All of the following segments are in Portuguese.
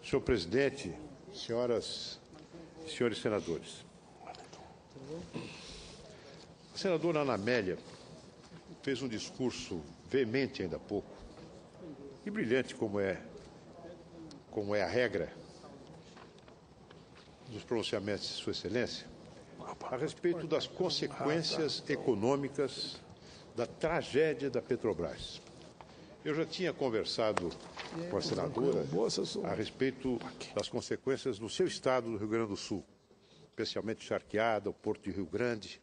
Senhor presidente, senhoras e senhores senadores. A senadora Ana Amélia fez um discurso veemente ainda há pouco, e brilhante como é a regra dos pronunciamentos de Sua Excelência, a respeito das consequências econômicas da tragédia da Petrobras. Eu já tinha conversado com a senadora a respeito das consequências no seu estado, do Rio Grande do Sul, especialmente Charqueada, o Porto de Rio Grande.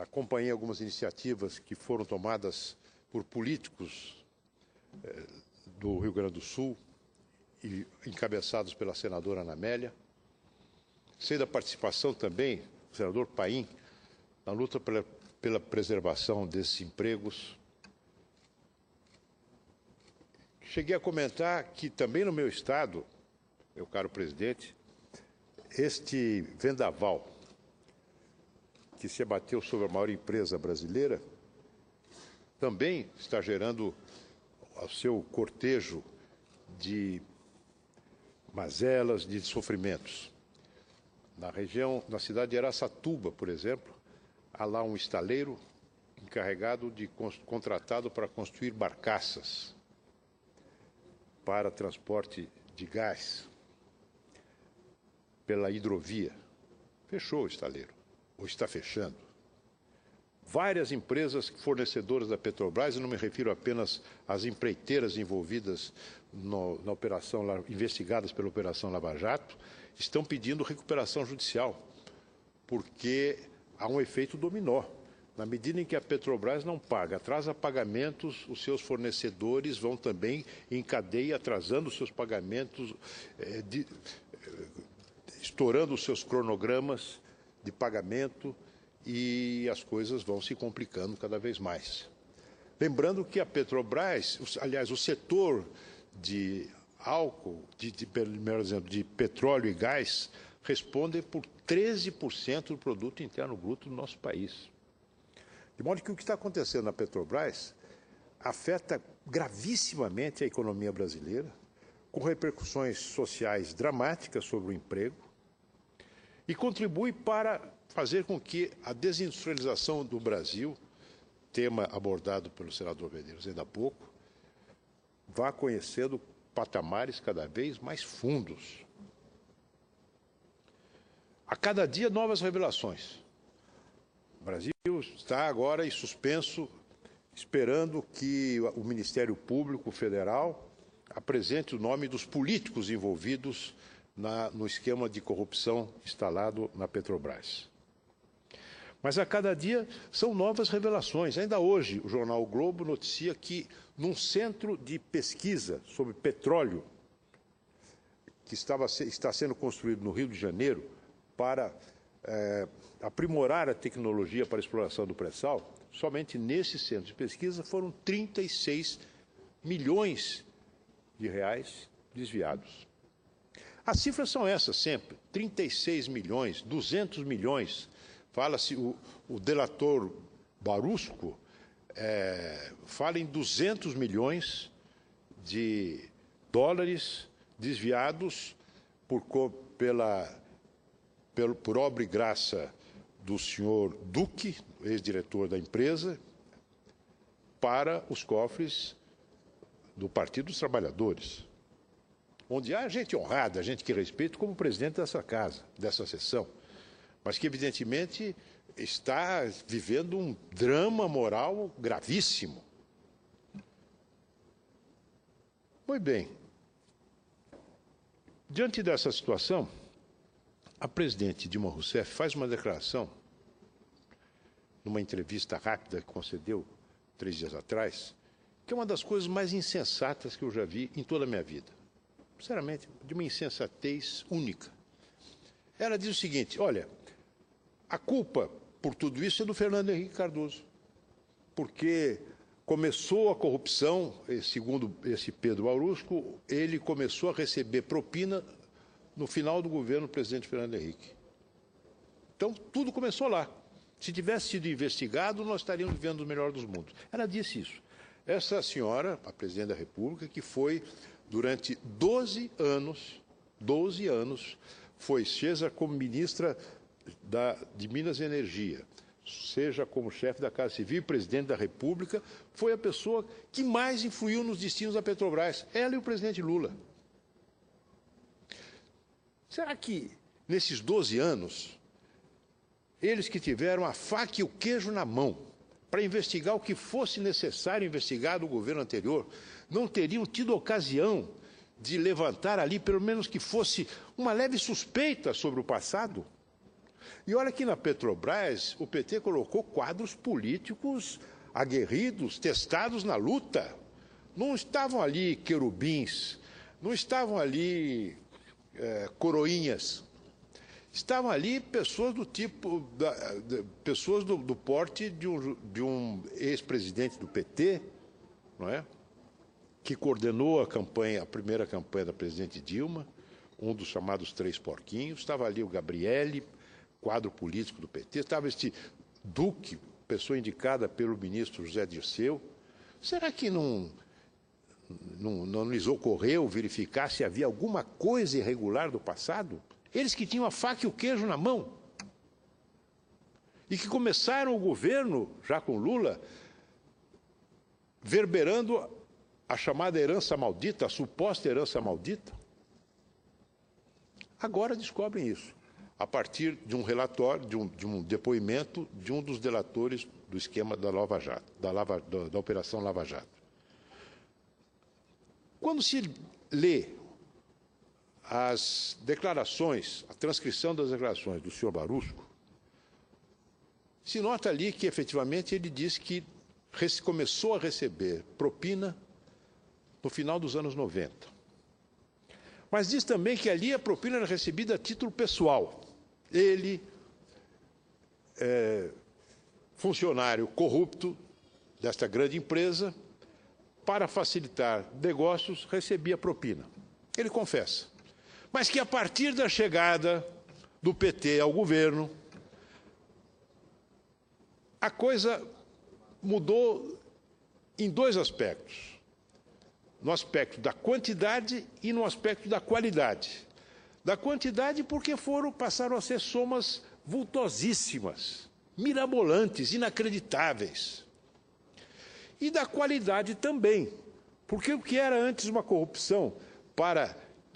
Acompanhei algumas iniciativas que foram tomadas por políticos do Rio Grande do Sul e encabeçados pela senadora Ana Amélia. Sei da participação também do senador Paim na luta pela preservação desses empregos. Cheguei a comentar que também no meu estado, meu caro presidente, este vendaval que se abateu sobre a maior empresa brasileira também está gerando ao seu cortejo de mazelas, de sofrimentos. Na região, na cidade de Araçatuba, por exemplo, há lá um estaleiro contratado para construir barcaças para transporte de gás pela hidrovia. Fechou o estaleiro, ou está fechando. Várias empresas fornecedoras da Petrobras, e não me refiro apenas às empreiteiras envolvidas na operação, investigadas pela Operação Lava Jato, estão pedindo recuperação judicial, porque há um efeito dominó. Na medida em que a Petrobras não paga, atrasa pagamentos, os seus fornecedores vão também em cadeia atrasando os seus pagamentos, estourando os seus cronogramas de pagamento, e as coisas vão se complicando cada vez mais. Lembrando que a Petrobras, aliás, o setor de álcool, melhor dizendo, de petróleo e gás, responde por 13% do produto interno bruto do nosso país. De modo que o que está acontecendo na Petrobras afeta gravissimamente a economia brasileira, com repercussões sociais dramáticas sobre o emprego, e contribui para fazer com que a desindustrialização do Brasil, tema abordado pelo senador Medeiros ainda há pouco, vá conhecendo patamares cada vez mais fundos. A cada dia, novas revelações. O Brasil está agora em suspenso, esperando que o Ministério Público Federal apresente o nome dos políticos envolvidos no esquema de corrupção instalado na Petrobras. Mas a cada dia são novas revelações. Ainda hoje, o jornal O Globo noticia que, num centro de pesquisa sobre petróleo, que está sendo construído no Rio de Janeiro para aprimorar a tecnologia para a exploração do pré-sal, somente nesse centro de pesquisa foram 36 milhões de reais desviados. As cifras são essas sempre, 36 milhões, 200 milhões. Fala-se, o delator Barusco fala em 200 milhões de dólares desviados por obra e graça do senhor Duque, ex-diretor da empresa, para os cofres do Partido dos Trabalhadores, onde há gente honrada, gente que respeito, como presidente dessa casa, dessa sessão, mas que, evidentemente, está vivendo um drama moral gravíssimo. Muito bem. Diante dessa situação, a presidente Dilma Rousseff faz uma declaração, numa entrevista rápida que concedeu 3 dias atrás, que é uma das coisas mais insensatas que eu já vi em toda a minha vida. Sinceramente, de uma insensatez única. Ela diz o seguinte: olha, a culpa por tudo isso é do Fernando Henrique Cardoso, porque começou a corrupção, segundo esse Pedro Barusco, ele começou a receber propina no final do governo do presidente Fernando Henrique. Então, tudo começou lá. Se tivesse sido investigado, nós estaríamos vivendo o melhor dos mundos. Ela disse isso. Essa senhora, a presidente da República, que foi durante 12 anos, foi, seja como ministra de Minas e Energia, seja como chefe da Casa Civil e presidente da República, foi a pessoa que mais influiu nos destinos da Petrobras, ela e o presidente Lula. Será que, nesses 12 anos, eles que tiveram a faca e o queijo na mão para investigar o que fosse necessário investigar do governo anterior, não teriam tido ocasião de levantar ali, pelo menos que fosse uma leve suspeita sobre o passado? E olha que na Petrobras o PT colocou quadros políticos aguerridos, testados na luta. Não estavam ali querubins, não estavam ali coroinhas. Estavam ali pessoas do tipo, pessoas do porte de um ex-presidente do PT, não é? Que coordenou a primeira campanha da presidente Dilma, um dos chamados Três Porquinhos. Estava ali o Gabrielli, quadro político do PT, estava este Duque, pessoa indicada pelo ministro José Dirceu. Será que não lhes ocorreu verificar se havia alguma coisa irregular do passado? Eles que tinham a faca e o queijo na mão e que começaram o governo, já com Lula, verberando a chamada herança maldita, a suposta herança maldita. Agora descobrem isso, a partir de um relatório, de um depoimento de um dos delatores do esquema da Lava Jato, da Operação Lava Jato. Quando se lê as declarações, a transcrição das declarações do senhor Barusco, se nota ali que, efetivamente, ele diz que começou a receber propina no final dos anos 90. Mas diz também que ali a propina era recebida a título pessoal. Ele, funcionário corrupto desta grande empresa, para facilitar negócios, recebia propina. Ele confessa. Mas que a partir da chegada do PT ao governo, a coisa mudou em dois aspectos. No aspecto da quantidade e no aspecto da qualidade. Da quantidade porque passaram a ser somas vultosíssimas, mirabolantes, inacreditáveis. E da qualidade também, porque o que era antes uma corrupção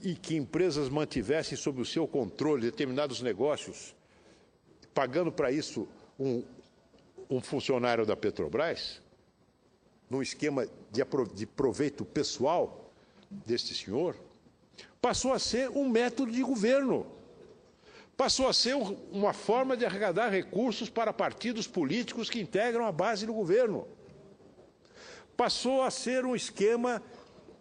e que empresas mantivessem sob o seu controle determinados negócios, pagando para isso um funcionário da Petrobras, num esquema de proveito pessoal deste senhor, passou a ser um método de governo, passou a ser uma forma de arrecadar recursos para partidos políticos que integram a base do governo, passou a ser um esquema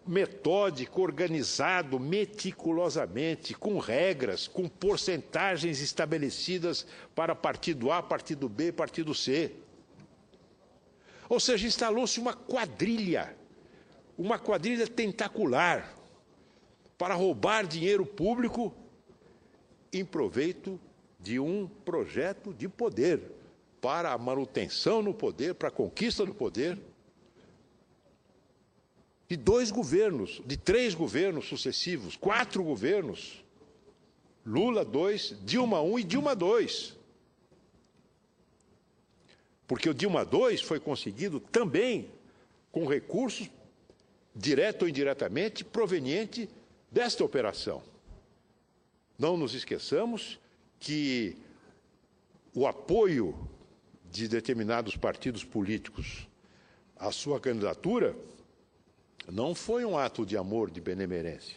metódico, organizado, meticulosamente, com regras, com porcentagens estabelecidas para partido A, partido B, partido C. Ou seja, instalou-se uma quadrilha tentacular para roubar dinheiro público em proveito de um projeto de poder, para a manutenção no poder, para a conquista do poder, de 2 governos, de 3 governos sucessivos, 4 governos, Lula 2, Dilma 1 e Dilma 2. Porque o Dilma 2 foi conseguido também com recursos, direto ou indiretamente, proveniente desta operação. Não nos esqueçamos que o apoio de determinados partidos políticos à sua candidatura não foi um ato de amor, de benemerência.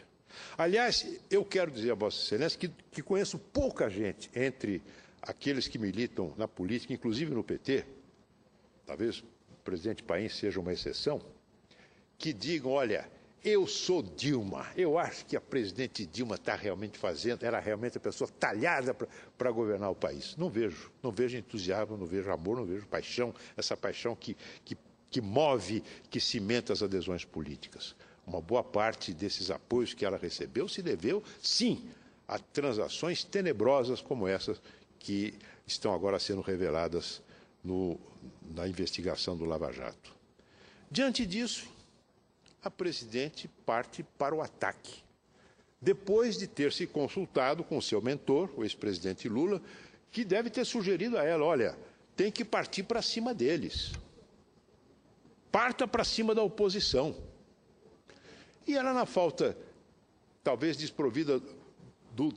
Aliás, eu quero dizer a Vossa Excelência que conheço pouca gente entre aqueles que militam na política, inclusive no PT, talvez o presidente Paim seja uma exceção, que digam, olha, eu sou Dilma, eu acho que a presidente Dilma era realmente a pessoa talhada para governar o país. Não vejo entusiasmo, não vejo amor, não vejo paixão, essa paixão que move, que cimenta as adesões políticas. Uma boa parte desses apoios que ela recebeu se deveu, sim, a transações tenebrosas como essas que estão agora sendo reveladas na investigação do Lava Jato. Diante disso, a presidente parte para o ataque, depois de ter se consultado com seu mentor, o ex-presidente Lula, que deve ter sugerido a ela, olha, tem que partir para cima deles. Parta para cima da oposição. E ela, na falta, talvez desprovida do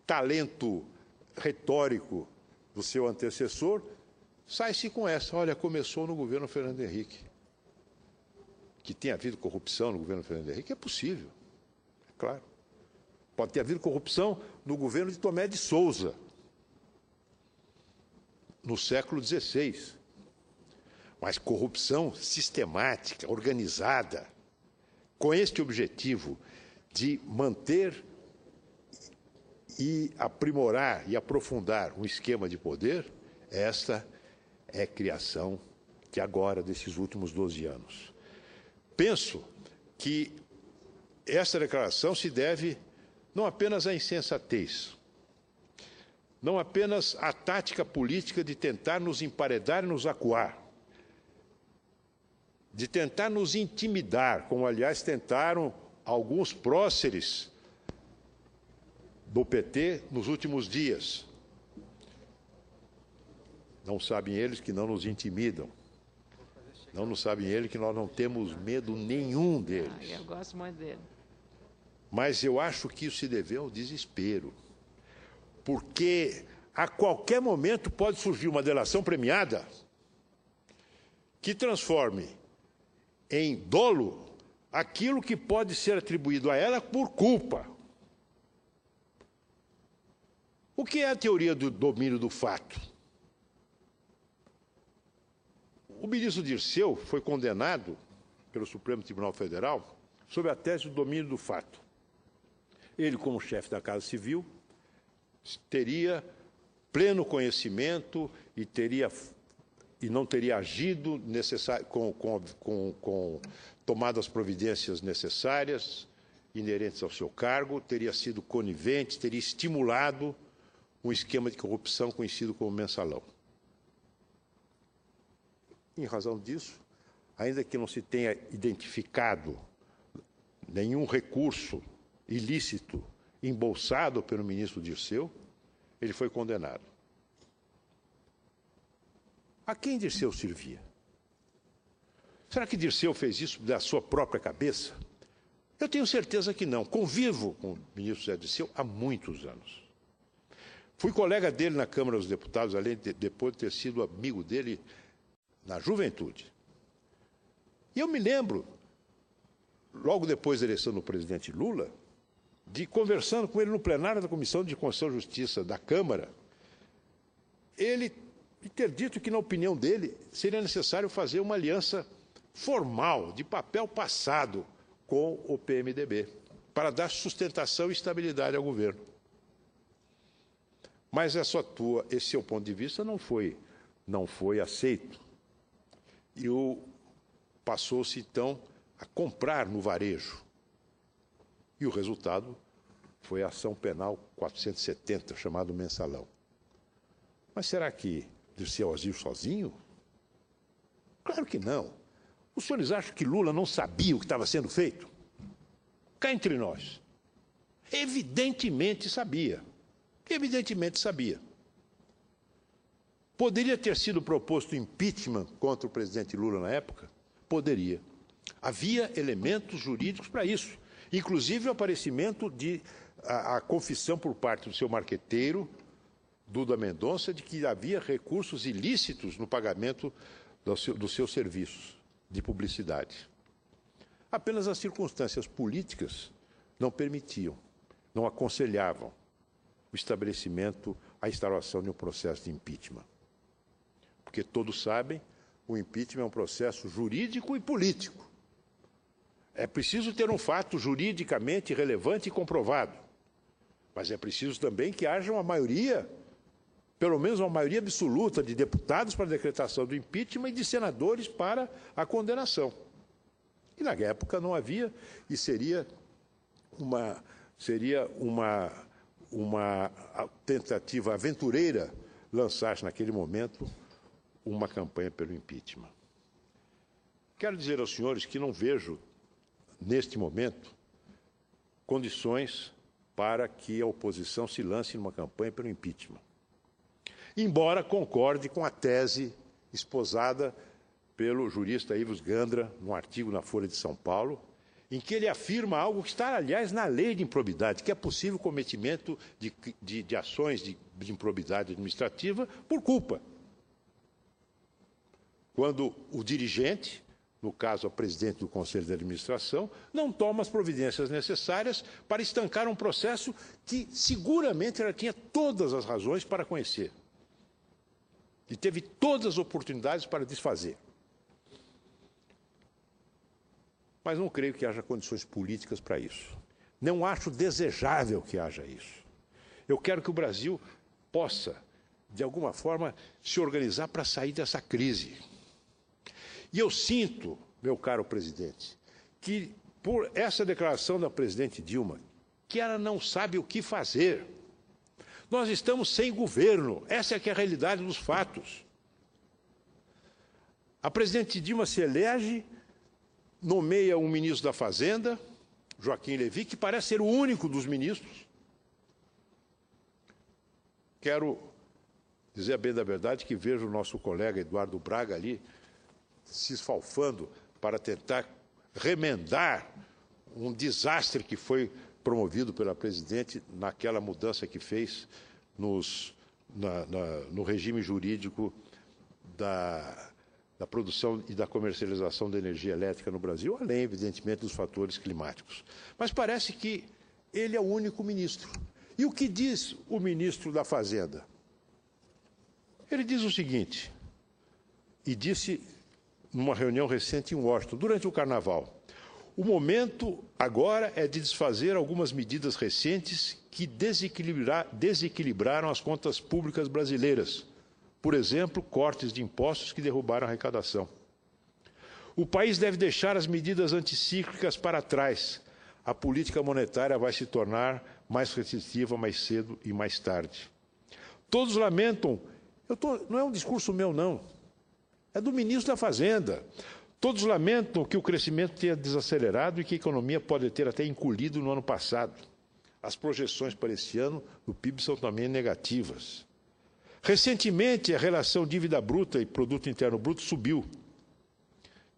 talento retórico do seu antecessor, sai-se com essa, olha, começou no governo Fernando Henrique. Que tenha havido corrupção no governo Fernando Henrique, é possível, é claro. Pode ter havido corrupção no governo de Tomé de Souza, no século XVI. Mas corrupção sistemática, organizada, com este objetivo de manter e aprimorar e aprofundar um esquema de poder, esta é a criação de agora, desses últimos 12 anos. Penso que essa declaração se deve não apenas à insensatez, não apenas à tática política de tentar nos emparedar e nos acuar, de tentar nos intimidar, como, aliás, tentaram alguns próceres do PT nos últimos dias. Não sabem eles que não nos intimidam. Não sabem eles que nós não temos medo nenhum deles. Eu gosto muito dele. Mas eu acho que isso se deveu ao desespero. Porque a qualquer momento pode surgir uma delação premiada que transforme em dolo aquilo que pode ser atribuído a ela por culpa. O que é a teoria do domínio do fato? O ministro Dirceu foi condenado pelo Supremo Tribunal Federal sob a tese do domínio do fato. Ele, como chefe da Casa Civil, teria pleno conhecimento e não teria agido com tomado as providências necessárias, inerentes ao seu cargo, teria sido conivente, teria estimulado um esquema de corrupção conhecido como mensalão. Em razão disso, ainda que não se tenha identificado nenhum recurso ilícito embolsado pelo ministro Dirceu, ele foi condenado. A quem Dirceu servia? Será que Dirceu fez isso da sua própria cabeça? Eu tenho certeza que não. Convivo com o ministro José Dirceu há muitos anos. Fui colega dele na Câmara dos Deputados, além de depois de ter sido amigo dele na juventude. E eu me lembro, logo depois da eleição do presidente Lula, de conversando com ele no plenário da Comissão de Constituição e Justiça da Câmara, ele ter dito que, na opinião dele, seria necessário fazer uma aliança formal, de papel passado, com o PMDB, para dar sustentação e estabilidade ao governo. Mas esse seu ponto de vista não foi aceito. E passou-se, então, a comprar no varejo. E o resultado foi a ação penal 470, chamado mensalão. Mas será que Dirceu agiu sozinho? Claro que não. Os senhores acham que Lula não sabia o que estava sendo feito? Cá entre nós. Evidentemente sabia. Evidentemente sabia. Poderia ter sido proposto impeachment contra o presidente Lula na época? Poderia. Havia elementos jurídicos para isso. Inclusive o aparecimento a confissão por parte do seu marqueteiro, Duda Mendonça, de que havia recursos ilícitos no pagamento dos seus serviços de publicidade. Apenas as circunstâncias políticas não permitiam, não aconselhavam o estabelecimento, a instauração de um processo de impeachment. Porque todos sabem, o impeachment é um processo jurídico e político. É preciso ter um fato juridicamente relevante e comprovado. Mas é preciso também que haja uma maioria, pelo menos uma maioria absoluta de deputados para a decretação do impeachment e de senadores para a condenação. E na época não havia, e seria uma tentativa aventureira lançar-se naquele momento uma campanha pelo impeachment. Quero dizer aos senhores que não vejo neste momento, condições para que a oposição se lance numa campanha pelo impeachment. Embora concorde com a tese esposada pelo jurista Ives Gandra, num artigo na Folha de São Paulo, em que ele afirma algo que está, aliás, na lei de improbidade, que é possível o cometimento de ações de improbidade administrativa por culpa. Quando o dirigente, no caso a presidente do Conselho de Administração, não toma as providências necessárias para estancar um processo que seguramente ela tinha todas as razões para conhecer. E teve todas as oportunidades para desfazer. Mas não creio que haja condições políticas para isso. Não acho desejável que haja isso. Eu quero que o Brasil possa, de alguma forma, se organizar para sair dessa crise. E eu sinto, meu caro presidente, que por essa declaração da presidente Dilma, que ela não sabe o que fazer. Nós estamos sem governo, essa é que é a realidade dos fatos. A presidente Dilma se elege, nomeia um ministro da Fazenda, Joaquim Levy, que parece ser o único dos ministros. Quero dizer a bem da verdade que vejo o nosso colega Eduardo Braga ali se esfalfando para tentar remendar um desastre que foi promovido pela presidente naquela mudança que fez no regime jurídico da produção e da comercialização da energia elétrica no Brasil, além, evidentemente, dos fatores climáticos. Mas parece que ele é o único ministro. E o que diz o ministro da Fazenda? Ele diz o seguinte, e disse numa reunião recente em Washington, durante o Carnaval: o momento agora é de desfazer algumas medidas recentes que desequilibraram as contas públicas brasileiras. Por exemplo, cortes de impostos que derrubaram a arrecadação. O país deve deixar as medidas anticíclicas para trás. A política monetária vai se tornar mais restritiva mais cedo e mais tarde. Todos lamentam, não é um discurso meu, não, é do ministro da Fazenda. Todos lamentam que o crescimento tenha desacelerado e que a economia pode ter até encolhido no ano passado. As projeções para este ano do PIB são também negativas. Recentemente, a relação dívida bruta e produto interno bruto subiu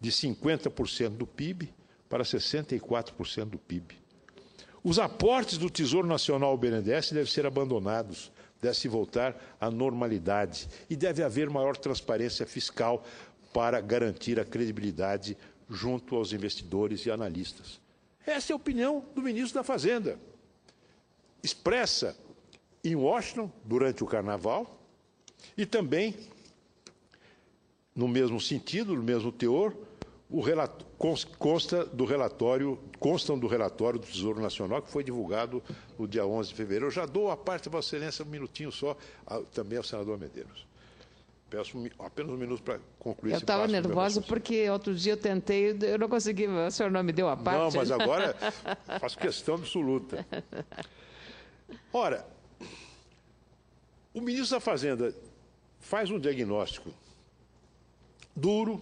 de 50% do PIB para 64% do PIB. Os aportes do Tesouro Nacional ao BNDES devem ser abandonados, deve se voltar à normalidade e deve haver maior transparência fiscal para garantir a credibilidade junto aos investidores e analistas. Essa é a opinião do ministro da Fazenda, expressa em Washington durante o Carnaval e também, no mesmo sentido, no mesmo teor, constam do relatório do Tesouro Nacional, que foi divulgado no dia 11 de fevereiro. Eu já dou a parte, Vossa Excelência, um minutinho só, também ao senador Medeiros. Peço apenas um minuto para concluir esse passo. Eu estava nervosa porque outro dia eu tentei, eu não consegui, o senhor não me deu a parte. Não, mas agora faço questão absoluta. Ora, o ministro da Fazenda faz um diagnóstico duro,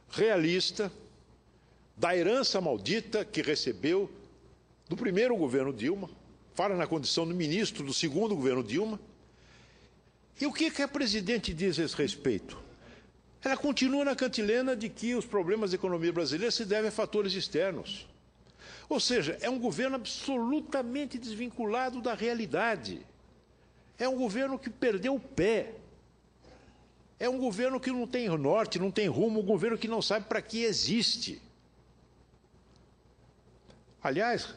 realista, da herança maldita que recebeu do primeiro governo Dilma, fala na condição do ministro do segundo governo Dilma. E o que a presidente diz a esse respeito? Ela continua na cantilena de que os problemas da economia brasileira se devem a fatores externos. Ou seja, é um governo absolutamente desvinculado da realidade. É um governo que perdeu o pé. É um governo que não tem norte, não tem rumo, um governo que não sabe para que existe. Aliás,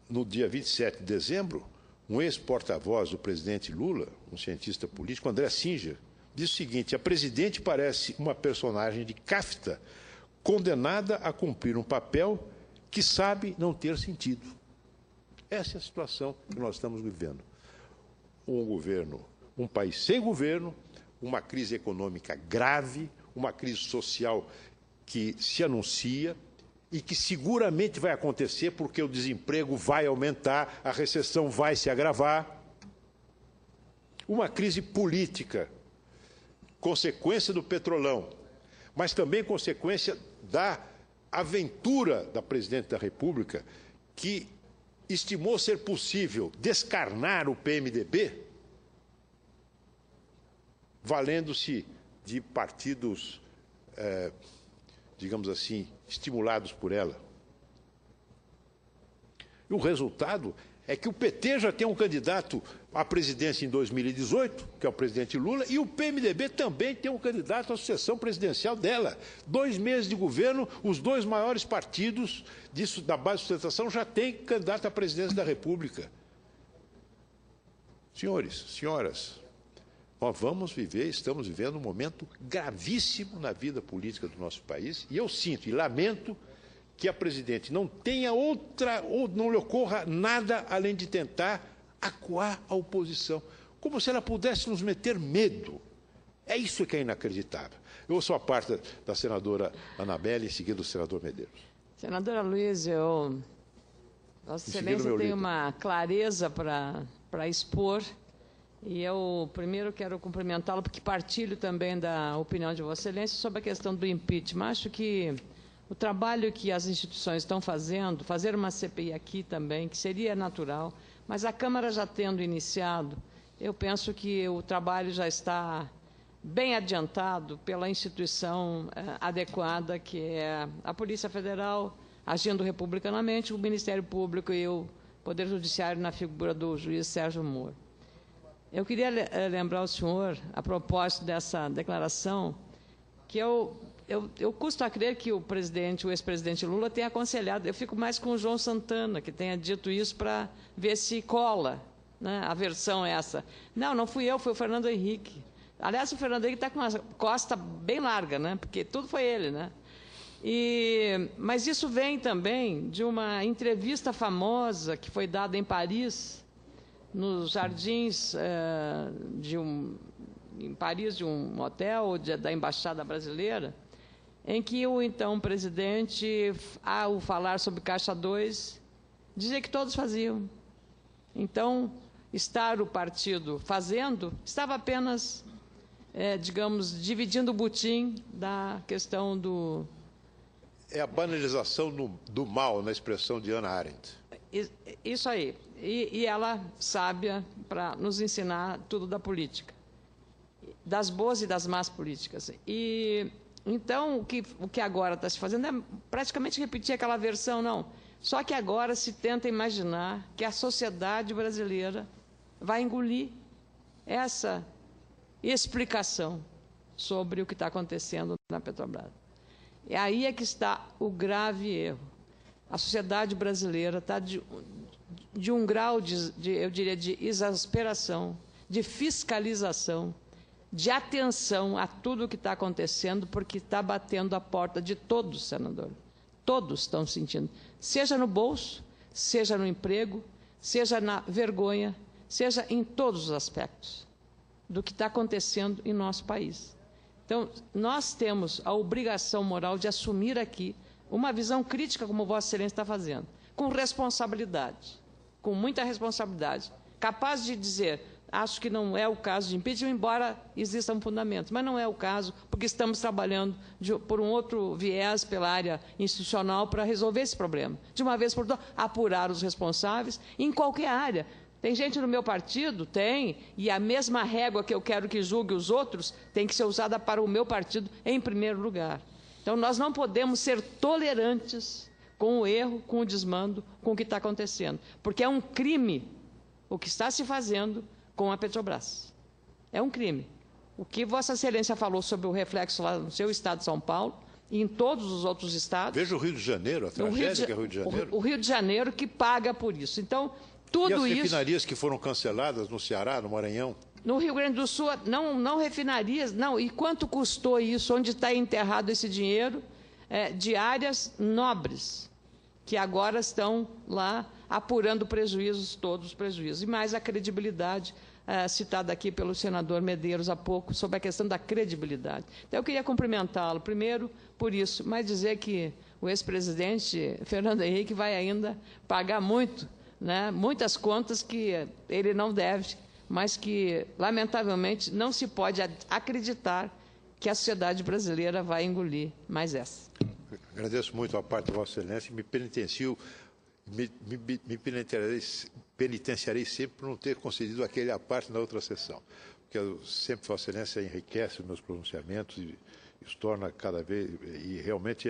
no dia 27 de dezembro, um ex-porta-voz do presidente Lula, um cientista político, André Singer, disse o seguinte: a presidente parece uma personagem de Kafka, condenada a cumprir um papel que sabe não ter sentido. Essa é a situação que nós estamos vivendo. Um país sem governo, uma crise econômica grave, uma crise social que se anuncia e que seguramente vai acontecer porque o desemprego vai aumentar, a recessão vai se agravar. Uma crise política, consequência do petrolão, mas também consequência da aventura da presidente da República, que estimou ser possível descarnar o PMDB, valendo-se de partidos, digamos assim, estimulados por ela. E o resultado é que o PT já tem um candidato à presidência em 2018, que é o presidente Lula, e o PMDB também tem um candidato à sucessão presidencial dela. 2 meses de governo, os 2 maiores partidos da base de sustentação já têm candidato à presidência da República. Senhores, senhoras, nós estamos vivendo um momento gravíssimo na vida política do nosso país, e eu sinto e lamento que a presidente não tenha outra, ou não lhe ocorra nada além de tentar acuar a oposição, como se ela pudesse nos meter medo. É isso que é inacreditável. Eu ouço a parte da senadora Anabelle, em seguida do senador Medeiros. Senadora Luiz, Vossa Excelência tem uma clareza para expor, e eu primeiro quero cumprimentá-lo, porque partilho também da opinião de Vossa Excelência sobre a questão do impeachment. Acho que o trabalho que as instituições estão fazendo, fazer uma CPI aqui também, que seria natural, mas a Câmara já tendo iniciado, eu penso que o trabalho já está bem adiantado pela instituição adequada, que é a Polícia Federal, agindo republicanamente, o Ministério Público e o Poder Judiciário na figura do juiz Sérgio Moro. Eu queria lembrar ao senhor, a propósito dessa declaração, que eu custo a crer que o ex-presidente Lula tenha aconselhado. Eu fico mais com o João Santana, que tenha dito isso para ver se cola, né, a versão essa. Não fui eu, foi o Fernando Henrique. Aliás, o Fernando Henrique está com uma costa bem larga, né, porque tudo foi ele, né? Mas isso vem também de uma entrevista famosa que foi dada em Paris, nos jardins em Paris, de um hotel da Embaixada Brasileira, em que o então presidente, ao falar sobre Caixa 2, dizia que todos faziam. Então, estar o partido fazendo, estava apenas, digamos, dividindo o butim da questão do... É a banalização do mal, na expressão de Hannah Arendt. Isso aí. E ela sábia para nos ensinar tudo da política, das boas e das más políticas. Então, o que agora está se fazendo é praticamente repetir aquela versão, não. Só que agora se tenta imaginar que a sociedade brasileira vai engolir essa explicação sobre o que está acontecendo na Petrobras. E aí é que está o grave erro. A sociedade brasileira está de um grau, eu diria, de exasperação, de fiscalização, de atenção a tudo o que está acontecendo, porque está batendo a porta de todos, senador. Todos estão sentindo, seja no bolso, seja no emprego, seja na vergonha, seja em todos os aspectos do que está acontecendo em nosso país. Então, nós temos a obrigação moral de assumir aqui uma visão crítica, como Vossa Excelência está fazendo, com responsabilidade, com muita responsabilidade, capaz de dizer, acho que não é o caso de impeachment, embora existam fundamentos, mas não é o caso, porque estamos trabalhando por um outro viés, pela área institucional, para resolver esse problema. De uma vez por todas, apurar os responsáveis em qualquer área. Tem gente no meu partido? Tem, e a mesma régua que eu quero que julgue os outros tem que ser usada para o meu partido em primeiro lugar. Então, nós não podemos ser tolerantes com o erro, com o desmando, com o que está acontecendo, porque é um crime o que está se fazendo com a Petrobras. É um crime. O que Vossa Excelência falou sobre o reflexo lá no seu estado de São Paulo e em todos os outros estados... Veja o Rio de Janeiro, a tragédia que é o Rio de Janeiro. O Rio de Janeiro que paga por isso. Então, tudo isso... E as refinarias que foram canceladas no Ceará, no Maranhão? No Rio Grande do Sul, não refinarias, não. E quanto custou isso? Onde está enterrado esse dinheiro? De áreas nobres, que agora estão lá apurando prejuízos, todos os prejuízos. E mais a credibilidade, citada aqui pelo senador Medeiros há pouco, sobre a questão da credibilidade. Então, eu queria cumprimentá-lo, primeiro, por isso, mas dizer que o ex-presidente Fernando Henrique vai ainda pagar muito, né, muitas contas que ele não deve, mas que, lamentavelmente, não se pode acreditar que a sociedade brasileira vai engolir mais essa. Agradeço muito a parte de Vossa Excelência e me penitenciarei sempre por não ter concedido aquele à parte na outra sessão. Porque sempre Vossa Excelência enriquece os meus pronunciamentos e os torna cada vez... E realmente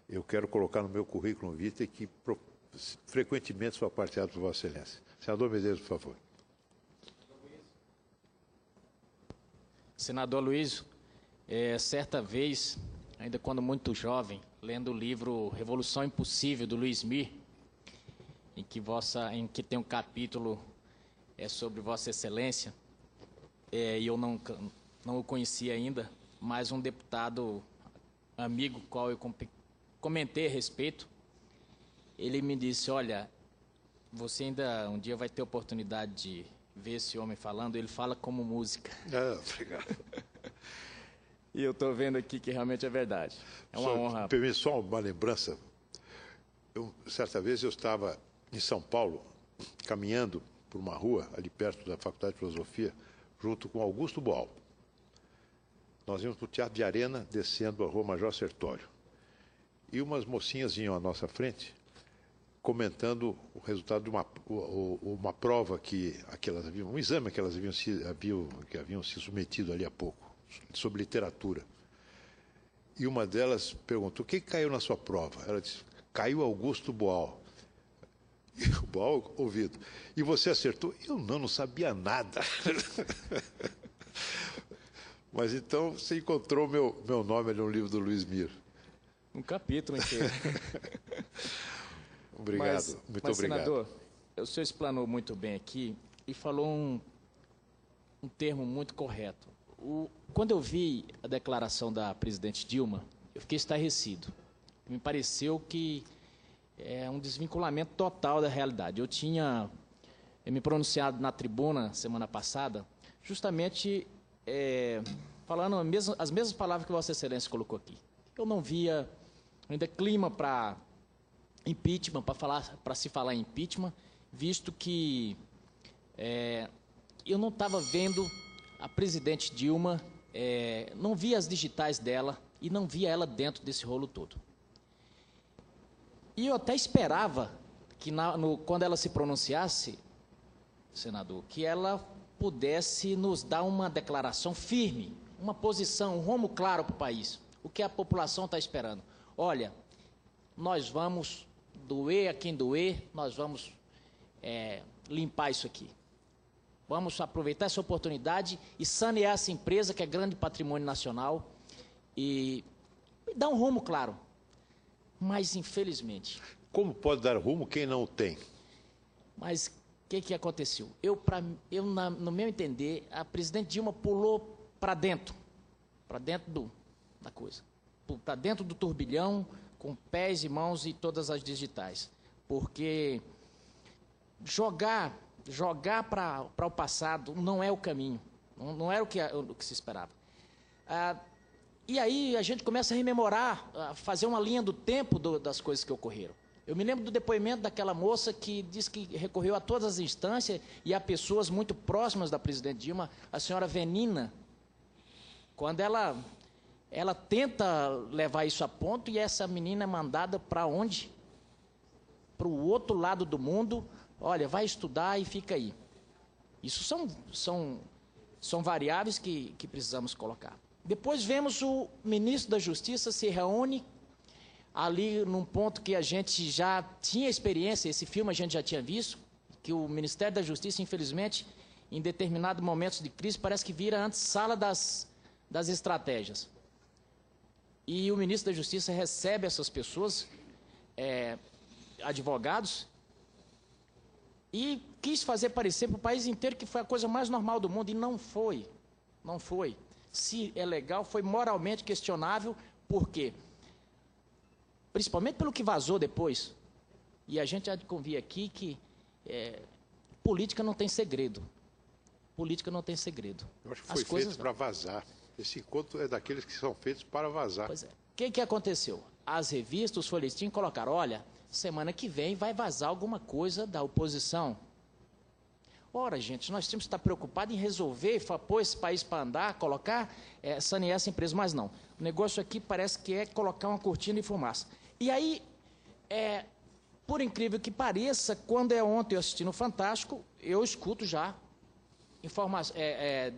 eu quero colocar no meu currículo vitae que frequentemente sou aparteado por Vossa Excelência. Senador Medeiros, por favor. Senador Luiz, certa vez, ainda quando muito jovem, lendo o livro Revolução Impossível, do Luiz Mir, em que tem um capítulo sobre Vossa Excelência, e eu não o conhecia ainda, mas um deputado amigo, qual eu comentei a respeito, ele me disse, olha, você ainda um dia vai ter oportunidade de ver esse homem falando, ele fala como música. Obrigado. E eu estou vendo aqui que realmente é verdade. É uma honra. Permite só uma lembrança. Certa vez eu estava em São Paulo, caminhando por uma rua, ali perto da Faculdade de Filosofia, junto com Augusto Boal. Nós íamos para o Teatro de Arena, descendo a Rua Major Sertório. E umas mocinhas vinham à nossa frente, comentando o resultado de uma prova um exame que elas haviam se submetido ali há pouco, sobre literatura. E uma delas perguntou, o que caiu na sua prova? Ela disse, caiu Augusto Boal. E o Boal, ouvido. E você acertou? Eu não sabia nada. Mas então você encontrou meu nome ali no livro do Luiz Mir. Um capítulo inteiro. Obrigado, muito obrigado. Senador, o senhor explanou muito bem aqui e falou um termo muito correto. Quando eu vi a declaração da presidente Dilma, eu fiquei estarrecido. Me pareceu que é um desvinculamento total da realidade. Eu tinha me pronunciado na tribuna semana passada, justamente falando as mesmas palavras que Vossa Excelência colocou aqui. Eu não via ainda clima para impeachment, para se falar em impeachment, visto que eu não estava vendo a presidente Dilma, não via as digitais dela e não via ela dentro desse rolo todo. E eu até esperava que, quando ela se pronunciasse, senador, que ela pudesse nos dar uma declaração firme, uma posição, um rumo claro para o país, o que a população está esperando. Olha, nós vamos doer a quem doer, nós vamos limpar isso aqui. Vamos aproveitar essa oportunidade e sanear essa empresa, que é grande patrimônio nacional, e dar um rumo claro. Mas, infelizmente... Como pode dar rumo quem não o tem? Mas o que aconteceu? No meu entender, a presidente Dilma pulou para dentro da coisa, para dentro do turbilhão, com pés e mãos e todas as digitais. Porque jogar para o passado não é o caminho, não era o que se esperava. E aí a gente começa a rememorar, a fazer uma linha do tempo das coisas que ocorreram. Eu me lembro do depoimento daquela moça que disse que recorreu a todas as instâncias e a pessoas muito próximas da presidente Dilma, a senhora Venina, quando ela tenta levar isso a ponto e essa menina é mandada para onde? Para o outro lado do mundo. Olha, vai estudar e fica aí. Isso são variáveis que precisamos colocar. Depois vemos o ministro da Justiça se reúne ali num ponto que a gente já tinha experiência, esse filme a gente já tinha visto, que o Ministério da Justiça, infelizmente, em determinados momentos de crise, parece que vira antes sala das estratégias. E o ministro da Justiça recebe essas pessoas, advogados, e quis fazer parecer para o país inteiro que foi a coisa mais normal do mundo, e não foi. Não foi. Se é legal, foi moralmente questionável, por quê? Principalmente pelo que vazou depois. E a gente há de convir aqui que política não tem segredo. Política não tem segredo. Eu acho que foi feito para vazar. Esse encontro é daqueles que são feitos para vazar. Pois é. O que aconteceu? As revistas, os folhetins colocaram, olha, semana que vem vai vazar alguma coisa da oposição. Ora, gente, nós temos que estar preocupados em resolver, pôr esse país para andar, colocar, sanear essa empresa, mas não. O negócio aqui parece que é colocar uma cortina de fumaça. E aí, por incrível que pareça, quando ontem eu assisti no Fantástico, eu escuto já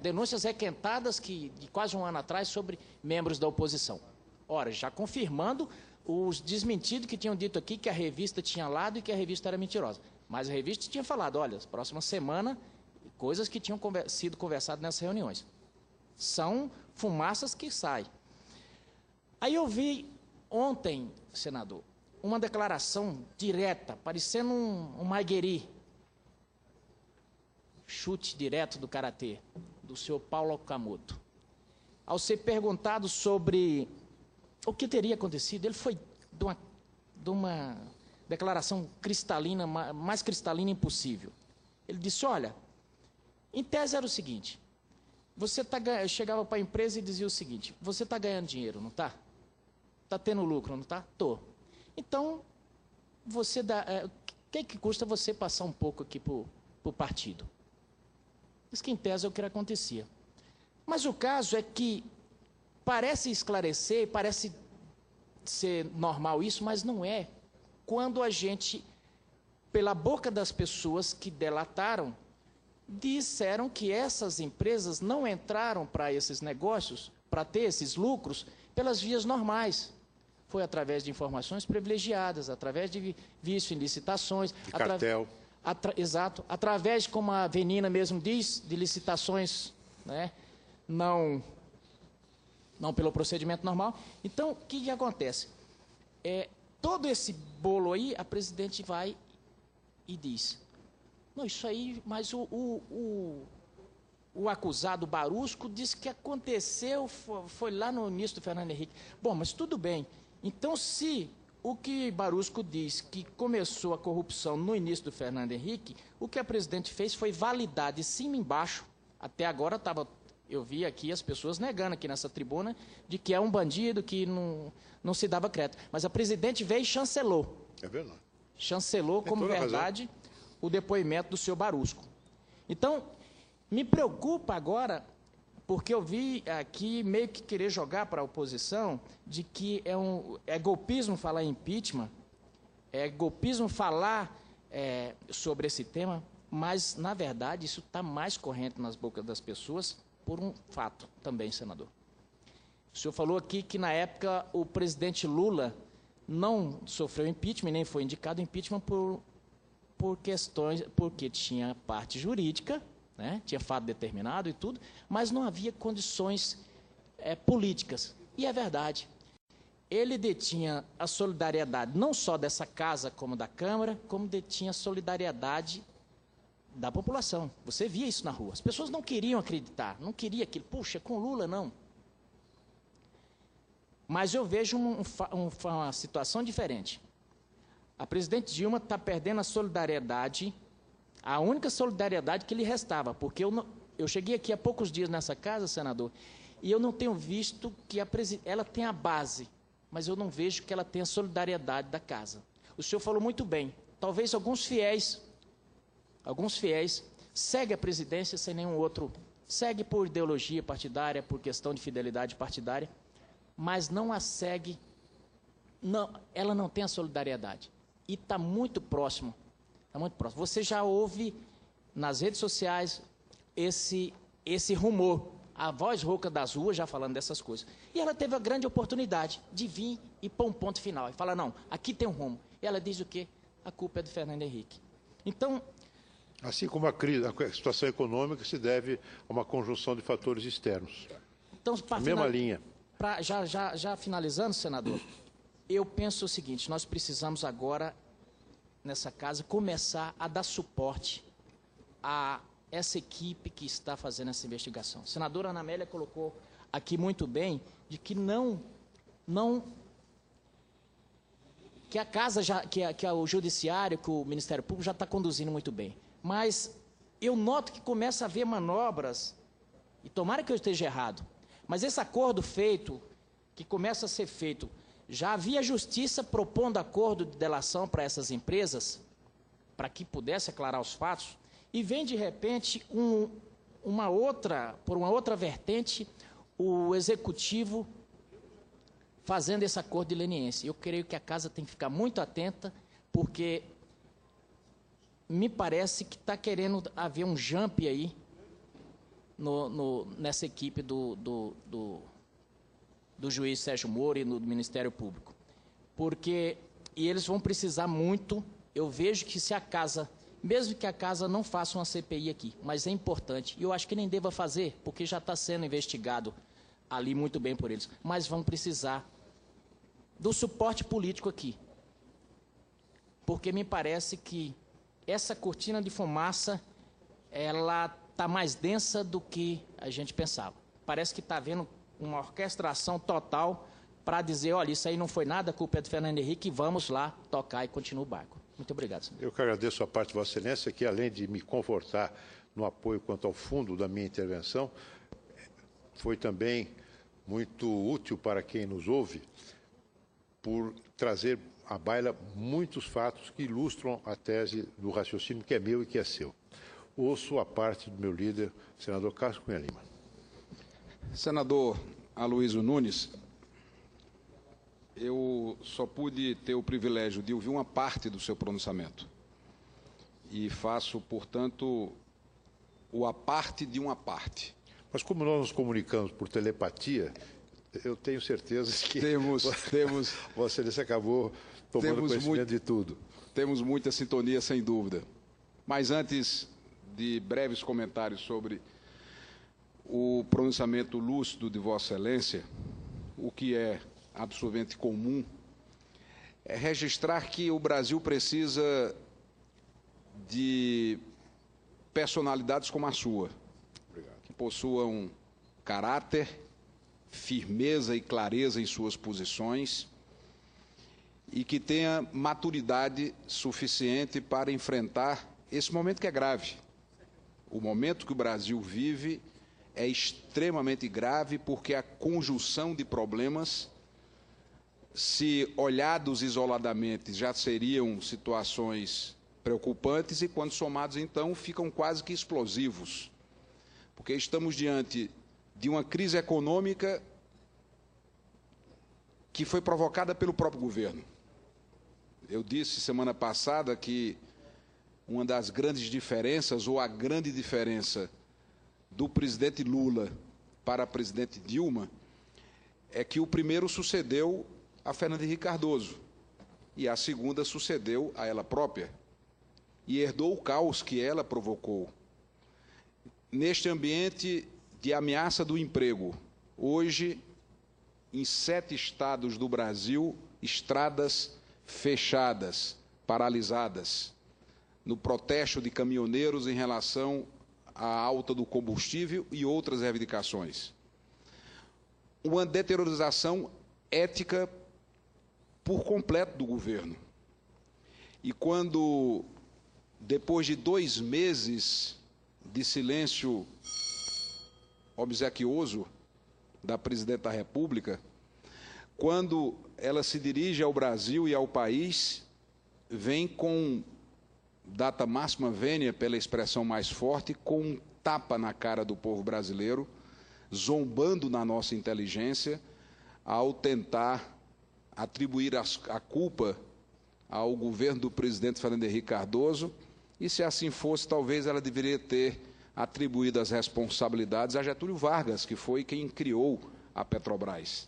denúncias requentadas de quase um ano atrás sobre membros da oposição. Ora, já confirmando os desmentidos que tinham dito aqui que a revista tinha lado e que a revista era mentirosa. Mas a revista tinha falado, olha, próxima semana, coisas que tinham sido conversadas nessas reuniões. São fumaças que saem. Aí eu vi ontem, senador, uma declaração direta, parecendo um Magueri, chute direto do karatê, do senhor Paulo Okamoto. Ao ser perguntado sobre o que teria acontecido, ele foi de uma declaração cristalina, mais cristalina impossível. Ele disse, olha, em tese era o seguinte, chegava para a empresa e dizia o seguinte, você está ganhando dinheiro, não está? Está tendo lucro, não está? Estou. Então, você dá, o que custa você passar um pouco aqui para o partido? Isso que, em tese, é o que acontecia. Mas o caso é que parece esclarecer, parece ser normal isso, mas não é. Quando a gente, pela boca das pessoas que delataram, disseram que essas empresas não entraram para esses negócios, para ter esses lucros, pelas vias normais. Foi através de informações privilegiadas, através de vício em licitações. De cartel. Exato. Através, como a Venina mesmo diz, de licitações, né, não pelo procedimento normal. Então, o que acontece? Todo esse bolo aí, a presidente vai e diz, não, isso aí, mas o acusado Barusco disse que aconteceu, foi lá no início do Fernando Henrique. Bom, mas tudo bem. Então, se o que Barusco diz que começou a corrupção no início do Fernando Henrique, o que a presidente fez foi validar de cima e embaixo. Até agora eu vi aqui as pessoas negando aqui nessa tribuna de que é um bandido, que não se dava crédito. Mas a presidente veio e chancelou. É verdade. Chancelou como verdade o depoimento do senhor Barusco. Então, me preocupa agora, porque eu vi aqui meio que querer jogar para a oposição de que é golpismo falar em impeachment, é golpismo falar sobre esse tema, mas, na verdade, isso está mais corrente nas bocas das pessoas por um fato também, senador. O senhor falou aqui que, na época, o presidente Lula não sofreu impeachment, nem foi indicado impeachment por questões, porque tinha parte jurídica, né, tinha fato determinado e tudo, mas não havia condições políticas. E é verdade. Ele detinha a solidariedade não só dessa casa como da Câmara, como detinha a solidariedade da população. Você via isso na rua. As pessoas não queriam acreditar, não queriam aquilo. Puxa, com Lula não. Mas eu vejo uma situação diferente. A presidente Dilma está perdendo a solidariedade, a única solidariedade que lhe restava, porque eu cheguei aqui há poucos dias nessa casa, senador, e eu não tenho visto que ela tem a base, mas eu não vejo que ela tenha a solidariedade da casa. O senhor falou muito bem, talvez alguns fiéis seguem a presidência sem nenhum outro, segue por ideologia partidária, por questão de fidelidade partidária, mas não a segue, ela não tem a solidariedade. E está muito próximo. Está muito próximo. Você já ouve nas redes sociais esse rumor, a voz rouca das ruas já falando dessas coisas. E ela teve a grande oportunidade de vir e pôr um ponto final. E falar, não, aqui tem um rumo. E ela diz o quê? A culpa é do Fernando Henrique. Então... Assim como a situação econômica se deve a uma conjunção de fatores externos. Então, a mesma linha. Já finalizando, senador, eu penso o seguinte, nós precisamos agora, nessa casa, começar a dar suporte a essa equipe que está fazendo essa investigação. A senadora Ana Amélia colocou aqui muito bem de que que a casa, que o judiciário, que o Ministério Público já está conduzindo muito bem. Mas eu noto que começa a haver manobras, e tomara que eu esteja errado, mas esse acordo feito, que começa a ser feito, já havia justiça propondo acordo de delação para essas empresas, para que pudesse aclarar os fatos, e vem de repente, por uma outra vertente, o executivo fazendo esse acordo de leniência. Eu creio que a casa tem que ficar muito atenta, porque me parece que está querendo haver um jump aí nessa equipe do juiz Sérgio Moro e do Ministério Público. E eles vão precisar muito. Eu vejo que se a casa, mesmo que a casa não faça uma CPI aqui, mas é importante, e eu acho que nem deva fazer, porque já está sendo investigado ali muito bem por eles, mas vão precisar do suporte político aqui. Porque me parece que essa cortina de fumaça, ela está mais densa do que a gente pensava. Parece que está havendo uma orquestração total para dizer, olha, isso aí não foi nada, a culpa é do Fernando Henrique, vamos lá tocar e continuar o barco. Muito obrigado, senhor. Eu que agradeço a parte de Vossa Excelência, que além de me confortar no apoio quanto ao fundo da minha intervenção, foi também muito útil para quem nos ouve, por trazer à baila muitos fatos que ilustram a tese do raciocínio que é meu e que é seu. Ouço a parte do meu líder, senador Cássio Cunha Lima. Senador Aloysio Nunes, eu só pude ter o privilégio de ouvir uma parte do seu pronunciamento. E faço, portanto, a parte de uma parte. Mas como nós nos comunicamos por telepatia, eu tenho certeza que Vossa Excelência acabou tomando conhecimento de tudo. Temos muita sintonia, sem dúvida. Mas antes de breves comentários sobre o pronunciamento lúcido de Vossa Excelência, o que é absolutamente comum, é registrar que o Brasil precisa de personalidades como a sua, que possuam caráter, firmeza e clareza em suas posições e que tenha maturidade suficiente para enfrentar esse momento que é grave. O momento que o Brasil vive é extremamente grave porque a conjunção de problemas, se olhados isoladamente, já seriam situações preocupantes e, quando somados, então, ficam quase que explosivos. Porque estamos diante de uma crise econômica que foi provocada pelo próprio governo. Eu disse semana passada que uma das grandes diferenças, ou a grande diferença do presidente Lula para a presidente Dilma, é que o primeiro sucedeu a Fernando Henrique Cardoso e a segunda sucedeu a ela própria e herdou o caos que ela provocou. Neste ambiente de ameaça do emprego, hoje, em 7 estados do Brasil, estradas fechadas, paralisadas, no protesto de caminhoneiros em relação à alta do combustível e outras reivindicações. Uma deteriorização ética por completo do governo. E quando, depois de 2 meses de silêncio obsequioso da presidente da República, quando ela se dirige ao Brasil e ao país, vem com data máxima vênia, pela expressão mais forte, com um tapa na cara do povo brasileiro, zombando na nossa inteligência, ao tentar atribuir a culpa ao governo do presidente Fernando Henrique Cardoso, e se assim fosse, talvez ela deveria ter atribuído as responsabilidades a Getúlio Vargas, que foi quem criou a Petrobras.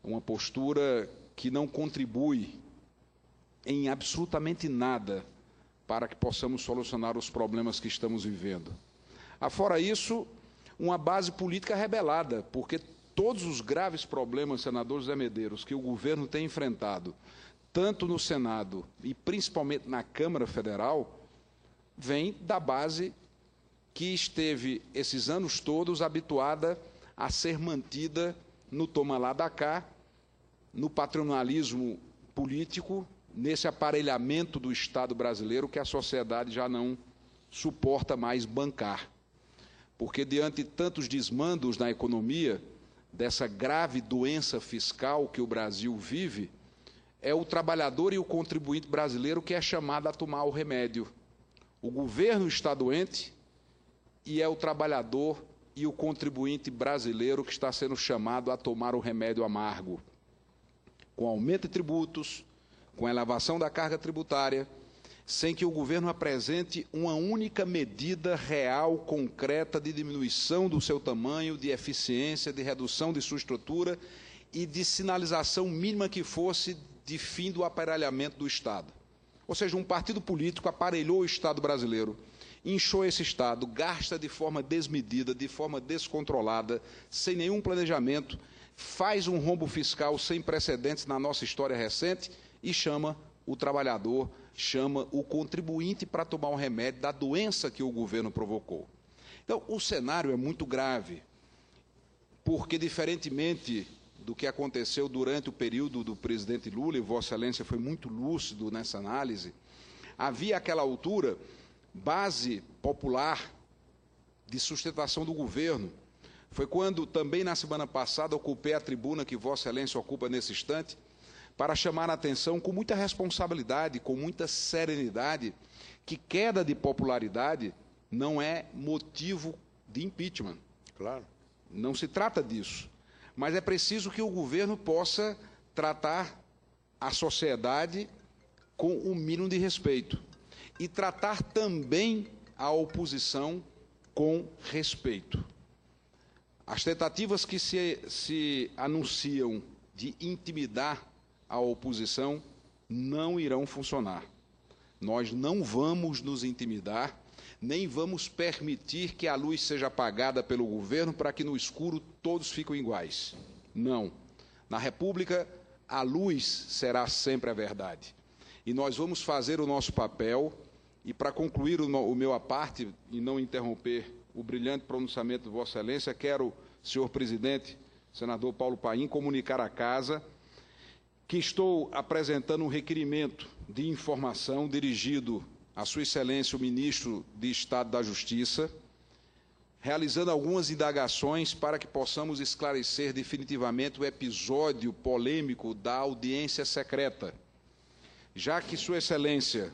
Uma postura que não contribui em absolutamente nada para que possamos solucionar os problemas que estamos vivendo. Afora isso, uma base política rebelada, porque todos os graves problemas, senador José Medeiros, que o governo tem enfrentado, tanto no Senado e principalmente na Câmara Federal, vem da base que esteve esses anos todos habituada a ser mantida no toma lá da cá, no patronalismo político, nesse aparelhamento do Estado brasileiro que a sociedade já não suporta mais bancar. Porque, diante de tantos desmandos na economia, dessa grave doença fiscal que o Brasil vive, é o trabalhador e o contribuinte brasileiro que é chamado a tomar o remédio. O governo está doente e é o trabalhador e o contribuinte brasileiro que está sendo chamado a tomar o remédio amargo. com aumento de tributos, com elevação da carga tributária, sem que o governo apresente uma única medida real, concreta, de diminuição do seu tamanho, de eficiência, de redução de sua estrutura e de sinalização mínima que fosse de fim do aparelhamento do Estado. Ou seja, um partido político aparelhou o Estado brasileiro, inchou esse Estado, gasta de forma desmedida, de forma descontrolada, sem nenhum planejamento, faz um rombo fiscal sem precedentes na nossa história recente e chama o trabalhador, chama o contribuinte para tomar um remédio da doença que o governo provocou. Então, o cenário é muito grave, porque, diferentemente do que aconteceu durante o período do presidente Lula, e Vossa Excelência foi muito lúcido nessa análise, havia, àquela altura, base popular de sustentação do governo. Foi quando, também na semana passada, ocupei a tribuna que Vossa Excelência ocupa nesse instante, para chamar a atenção com muita responsabilidade, com muita serenidade, que queda de popularidade não é motivo de impeachment. Claro. Não se trata disso. Mas é preciso que o governo possa tratar a sociedade com o mínimo de respeito e tratar também a oposição com respeito. As tentativas que se anunciam de intimidar a oposição não irão funcionar. Nós não vamos nos intimidar, nem vamos permitir que a luz seja apagada pelo governo para que no escuro todos fiquem iguais. Não. Na República, a luz será sempre a verdade. E nós vamos fazer o nosso papel, e para concluir o meu à parte e não interromper o brilhante pronunciamento de Vossa Excelência, quero, senhor presidente, senador Paulo Paim, comunicar à Casa que estou apresentando um requerimento de informação dirigido a Sua Excelência, o Ministro de Estado da Justiça, realizando algumas indagações para que possamos esclarecer definitivamente o episódio polêmico da audiência secreta, já que Sua Excelência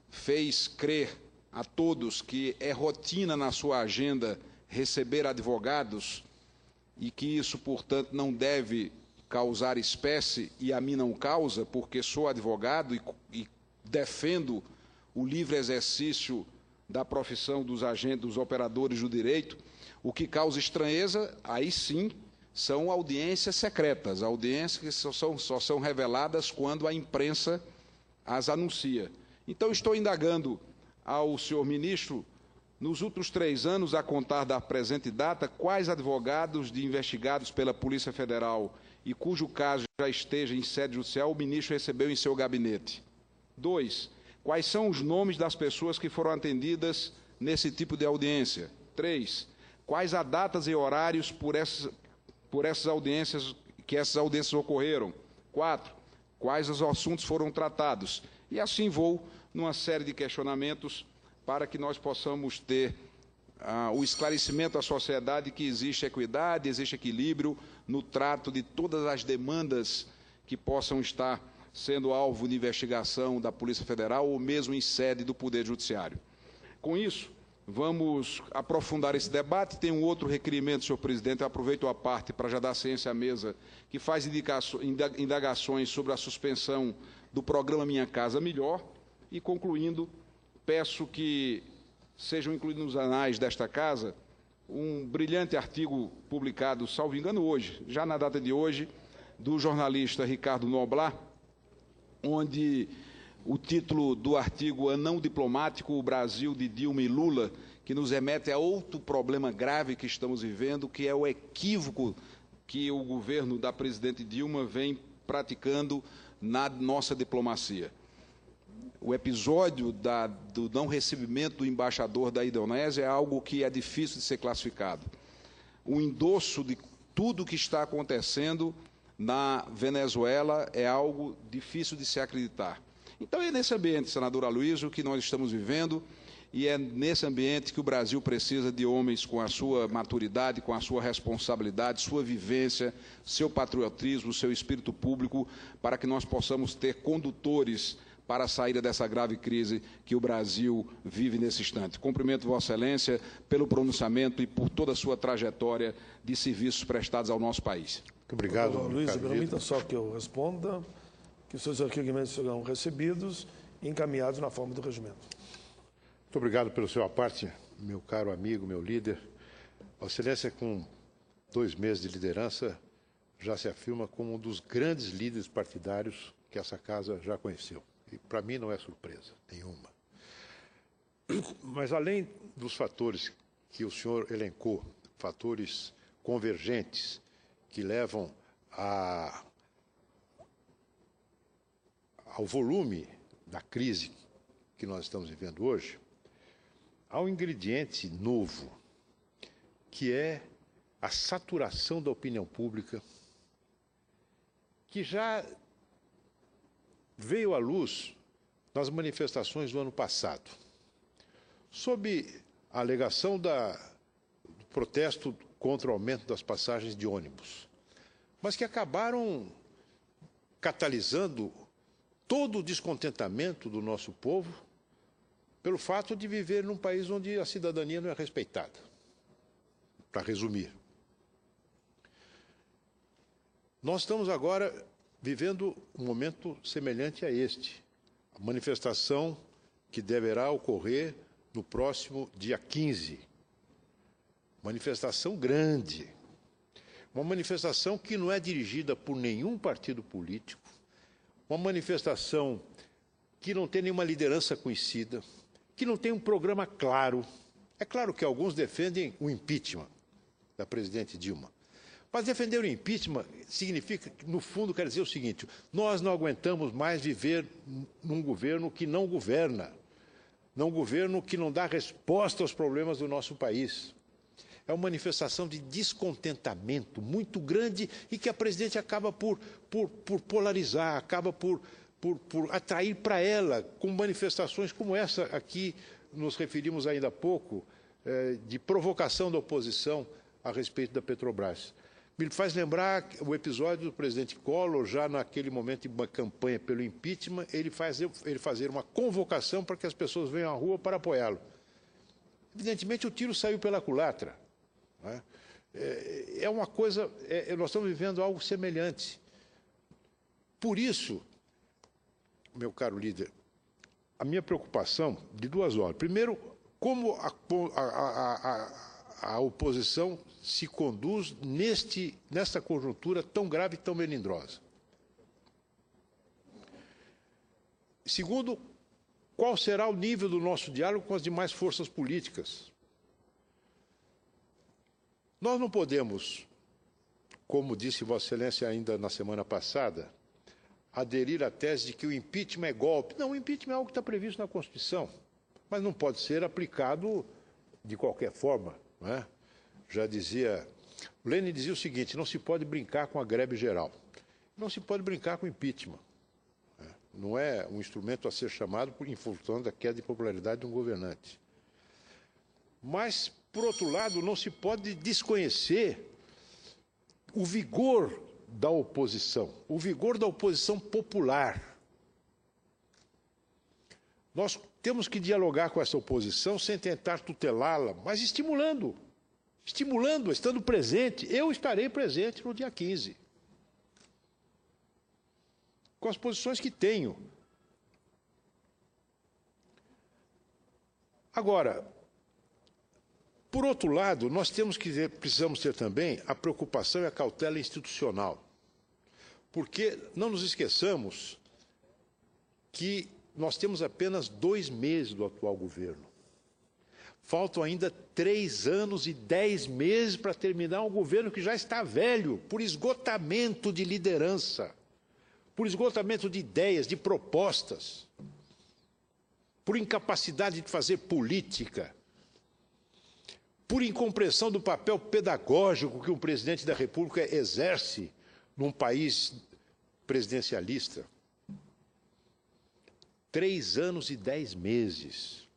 fez crer a todos que é rotina na sua agenda receber advogados e que isso, portanto, não deve causar espécie, e a mim não causa, porque sou advogado e defendo o livre exercício da profissão dos agentes, dos operadores do direito, o que causa estranheza, aí sim, são audiências secretas, audiências que só são reveladas quando a imprensa as anuncia. Então, estou indagando ao senhor ministro, nos últimos 3 anos, a contar da presente data, quais advogados de investigados pela Polícia Federal e cujo caso já esteja em sede judicial, o ministro recebeu em seu gabinete. 2. Quais são os nomes das pessoas que foram atendidas nesse tipo de audiência? 3. Quais as datas e horários por essas audiências, que essas audiências ocorreram? 4. Quais os assuntos foram tratados? E assim vou numa série de questionamentos para que nós possamos ter o esclarecimento à sociedade que existe equidade, existe equilíbrio no trato de todas as demandas que possam estar sendo alvo de investigação da Polícia Federal ou mesmo em sede do Poder Judiciário. Com isso, vamos aprofundar esse debate. Tem um outro requerimento, senhor presidente, eu aproveito a parte para já dar ciência à mesa, que faz indagações sobre a suspensão do programa Minha Casa Melhor. E, concluindo, peço que sejam incluídos nos anais desta Casa um brilhante artigo publicado, salvo engano, hoje, já na data de hoje, do jornalista Ricardo Noblar, onde o título do artigo é Não Diplomático, o Brasil de Dilma e Lula, que nos remete a outro problema grave que estamos vivendo, que é o equívoco que o governo da presidente Dilma vem praticando na nossa diplomacia. O episódio do não recebimento do embaixador da Indonésia é algo que é difícil de ser classificado. O endosso de tudo o que está acontecendo na Venezuela é algo difícil de se acreditar. Então é nesse ambiente, senador Aloysio, que nós estamos vivendo, e é nesse ambiente que o Brasil precisa de homens com a sua maturidade, com a sua responsabilidade, sua vivência, seu patriotismo, seu espírito público, para que nós possamos ter condutores para a saída dessa grave crise que o Brasil vive nesse instante. Cumprimento Vossa Excelência pelo pronunciamento e por toda a sua trajetória de serviços prestados ao nosso país. Muito obrigado, Luiz, permita só que eu responda que os seus requerimentos serão recebidos e encaminhados na forma do regimento. Muito obrigado pelo seu aparte, meu caro amigo, meu líder. Vossa Excelência, com 2 meses de liderança, já se afirma como um dos grandes líderes partidários que essa casa já conheceu. E para mim não é surpresa nenhuma. Mas além dos fatores que o senhor elencou, fatores convergentes que levam ao volume da crise que nós estamos vivendo hoje, há um ingrediente novo, que é a saturação da opinião pública, que já veio à luz nas manifestações do ano passado, sob a alegação do protesto contra o aumento das passagens de ônibus, mas que acabaram catalisando todo o descontentamento do nosso povo pelo fato de viver num país onde a cidadania não é respeitada. Para resumir, nós estamos agora vivendo um momento semelhante a este, a manifestação que deverá ocorrer no próximo dia 15. Manifestação grande, uma manifestação que não é dirigida por nenhum partido político, uma manifestação que não tem nenhuma liderança conhecida, que não tem um programa claro. É claro que alguns defendem o impeachment da presidente Dilma, mas defender o impeachment significa, no fundo, quer dizer o seguinte: nós não aguentamos mais viver num governo que não governa, num governo que não dá resposta aos problemas do nosso país. É uma manifestação de descontentamento muito grande e que a presidente acaba por polarizar, acaba por atrair para ela, com manifestações como essa aqui, nos referimos ainda há pouco, de provocação da oposição a respeito da Petrobras. Me faz lembrar o episódio do presidente Collor, já naquele momento de uma campanha pelo impeachment, ele fazer uma convocação para que as pessoas venham à rua para apoiá-lo. Evidentemente, o tiro saiu pela culatra. Né? É uma coisa, nós estamos vivendo algo semelhante. Por isso, meu caro líder, a minha preocupação de 2 ordens. Primeiro, como a oposição se conduz nesta conjuntura tão grave e tão melindrosa. Segundo, qual será o nível do nosso diálogo com as demais forças políticas? Nós não podemos, como disse Vossa Excelência ainda na semana passada, aderir à tese de que o impeachment é golpe. Não, o impeachment é algo que está previsto na Constituição, mas não pode ser aplicado de qualquer forma. Não é? Já dizia, Lênin dizia o seguinte: não se pode brincar com a greve geral, não se pode brincar com o impeachment. Não é um instrumento a ser chamado em função da queda de popularidade de um governante. Mas, por outro lado, não se pode desconhecer o vigor da oposição, o vigor da oposição popular. Nós temos que dialogar com essa oposição sem tentar tutelá-la, mas estimulando, estando presente. Eu estarei presente no dia 15, com as posições que tenho. Agora, por outro lado, nós precisamos ter também a preocupação e a cautela institucional, porque não nos esqueçamos que nós temos apenas 2 meses do atual governo. Faltam ainda 3 anos e 10 meses para terminar um governo que já está velho, por esgotamento de liderança, por esgotamento de ideias, de propostas, por incapacidade de fazer política, por incompreensão do papel pedagógico que um presidente da República exerce num país presidencialista. 3 anos e 10 meses.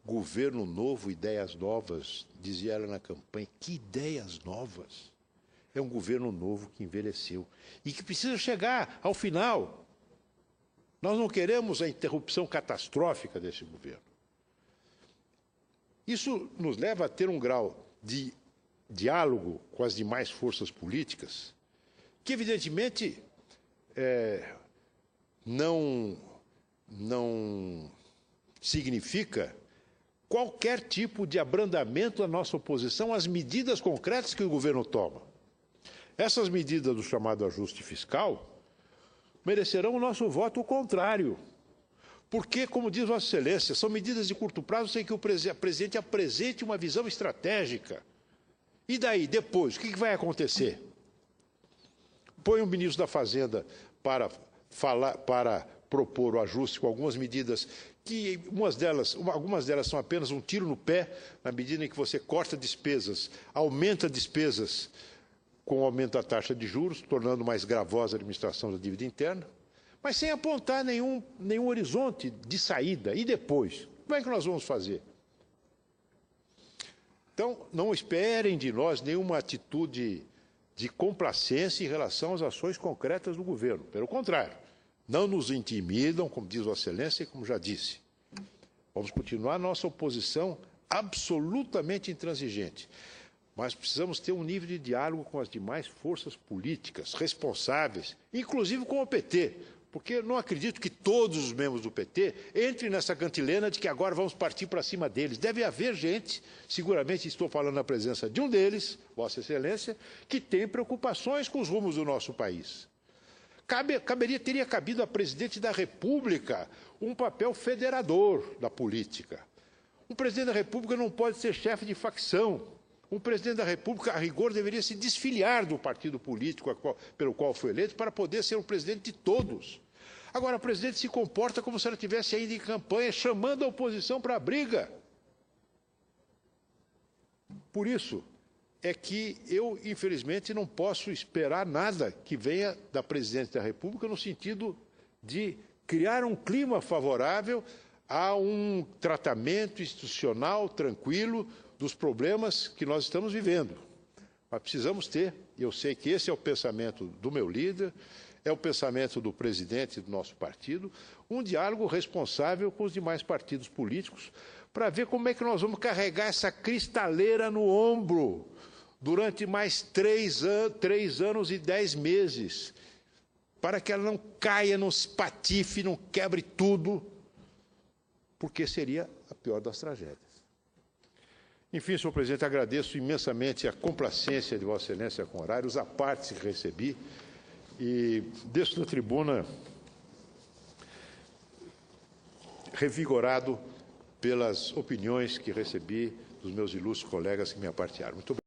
Governo novo, ideias novas, dizia ela na campanha. Que ideias novas? É um governo novo que envelheceu e que precisa chegar ao final Nós não queremos a interrupção catastrófica desse governo. Isso nos leva a ter um grau de diálogo com as demais forças políticas, que, evidentemente, não significa qualquer tipo de abrandamento da nossa oposição às medidas concretas que o governo toma. Essas medidas do chamado ajuste fiscal merecerão o nosso voto contrário, porque, como diz Vossa Excelência, são medidas de curto prazo sem que o presidente apresente uma visão estratégica. E daí, depois, o que vai acontecer? Põe o ministro da Fazenda para propor o ajuste com algumas medidas que algumas delas são apenas um tiro no pé, na medida em que você corta despesas, aumenta despesas com o aumento da taxa de juros, tornando mais gravosa a administração da dívida interna, mas sem apontar nenhum horizonte de saída. E depois? Como é que nós vamos fazer? Então, não esperem de nós nenhuma atitude de complacência em relação às ações concretas do governo. Pelo contrário, não nos intimidam, como diz Vossa Excelência e como já disse. Vamos continuar nossa oposição absolutamente intransigente. Mas precisamos ter um nível de diálogo com as demais forças políticas responsáveis, inclusive com o PT, porque eu não acredito que todos os membros do PT entrem nessa cantilena de que agora vamos partir para cima deles. Deve haver gente, seguramente estou falando na presença de um deles, Vossa Excelência, que tem preocupações com os rumos do nosso país. Teria cabido à presidente da República um papel federador da política. Um presidente da República não pode ser chefe de facção. Um presidente da República, a rigor, deveria se desfiliar do partido político pelo qual foi eleito para poder ser o presidente de todos. Agora, a presidente se comporta como se ela estivesse ainda em campanha, chamando a oposição para a briga. Por isso é que eu, infelizmente, não posso esperar nada que venha da presidente da República no sentido de criar um clima favorável a um tratamento institucional tranquilo dos problemas que nós estamos vivendo. Mas precisamos ter, e eu sei que esse é o pensamento do meu líder, é o pensamento do presidente do nosso partido, um diálogo responsável com os demais partidos políticos para ver como é que nós vamos carregar essa cristaleira no ombro durante mais 3 anos e 10 meses, para que ela não caia, não se patife, não quebre tudo, porque seria a pior das tragédias. Enfim, senhor presidente, agradeço imensamente a complacência de Vossa Excelência com horários, a parte que recebi, e desço da tribuna revigorado pelas opiniões que recebi dos meus ilustres colegas que me apartearam. Muito obrigado.